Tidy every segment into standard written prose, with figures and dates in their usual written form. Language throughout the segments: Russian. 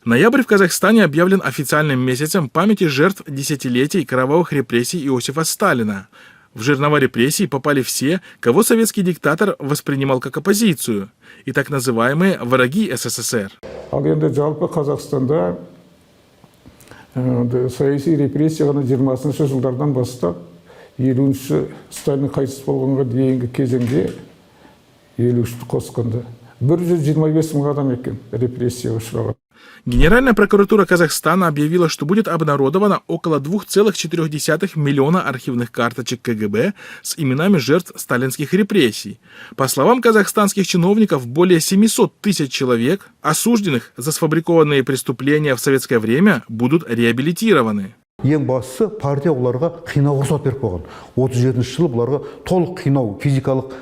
Ноябрь в Казахстане объявлен официальным месяцем памяти жертв десятилетий кровавых репрессий Иосифа Сталина. В жернова репрессий попали все, кого советский диктатор воспринимал как оппозицию, и так называемые враги СССР. Саяси репрессияны 20-шы жылдардан бастап 50-ші Сталин қайтыс болғанға дейінгі кезеңде 53-ті қосқанда 125 мың адам екен репрессияға ұшыраған. Генеральная прокуратура Казахстана объявила, что будет обнародовано около 2,4 миллиона архивных карточек КГБ с именами жертв сталинских репрессий. По словам казахстанских чиновников, более 700 тысяч человек, осужденных за сфабрикованные преступления в советское время, будут реабилитированы. Ең бастысы партия оларға қинау рұқсат беріп қойған. 37 жылы бұларға толық қинау, физикалық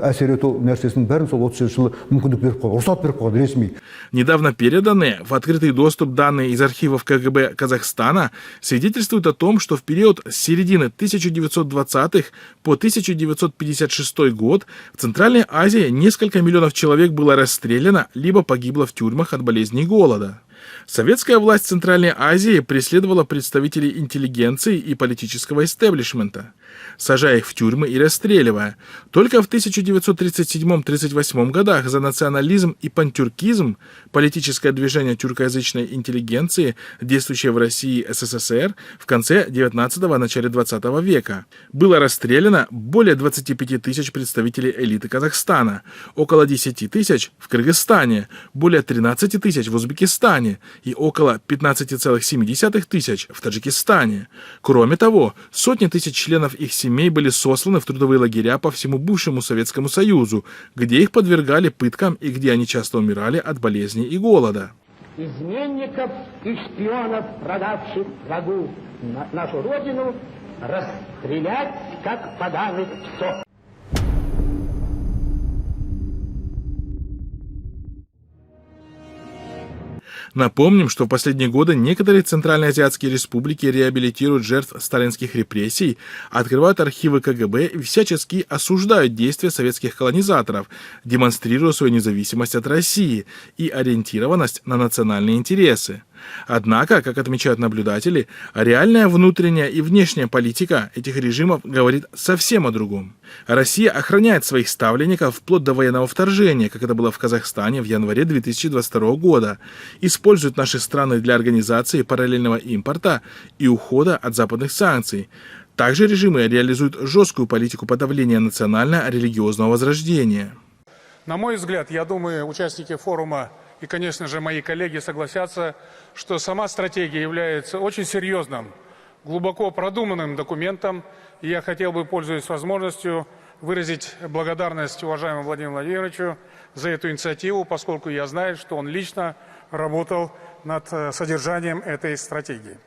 әсер ету нәрсесінің бәрін сол 37 жылы мүмкіндік беріп қойған, рұқсат беріп қойған ресми. Недавно переданные в открытый доступ данные из архивов КГБ Казахстана свидетельствуют о том, что в период с середины 1920-х по 1956 год в Центральной Азии несколько миллионов человек было расстреляно либо погибло в тюрьмах от болезней и голода. Советская власть Центральной Азии преследовала представителей интеллигенции и политического истеблишмента, сажая их в тюрьмы и расстреливая. Только в 1937-38 годах за национализм и пантюркизм политическое движение тюркоязычной интеллигенции, действующее в России и СССР в конце 19-го, начале 20 века, было расстреляно более 25 тысяч представителей элиты Казахстана, около 10 тысяч в Кыргызстане, более 13 тысяч в Узбекистане и около 15,7 тысяч в Таджикистане. Кроме того, сотни тысяч членов их семей были сосланы в трудовые лагеря по всему бывшему Советскому Союзу, где их подвергали пыткам и где они часто умирали от болезней и голода. Изменников и шпионов, продавших врагу нашу родину, расстрелять, как поганых псов. Напомним, что в последние годы некоторые центральноазиатские республики реабилитируют жертв сталинских репрессий, открывают архивы КГБ и всячески осуждают действия советских колонизаторов, демонстрируя свою независимость от России и ориентированность на национальные интересы. Однако, как отмечают наблюдатели, реальная внутренняя и внешняя политика этих режимов говорит совсем о другом. Россия охраняет своих ставленников вплоть до военного вторжения, как это было в Казахстане в январе 2022 года, использует наши страны для организации параллельного импорта и ухода от западных санкций. Также режимы реализуют жесткую политику подавления национально-религиозного возрождения. На мой взгляд, я думаю, участники форума и, конечно же, мои коллеги согласятся, что сама стратегия является очень серьезным, глубоко продуманным документом. И я хотел бы, пользуясь возможностью, выразить благодарность уважаемому Владимиру Владимировичу за эту инициативу, поскольку я знаю, что он лично работал над содержанием этой стратегии.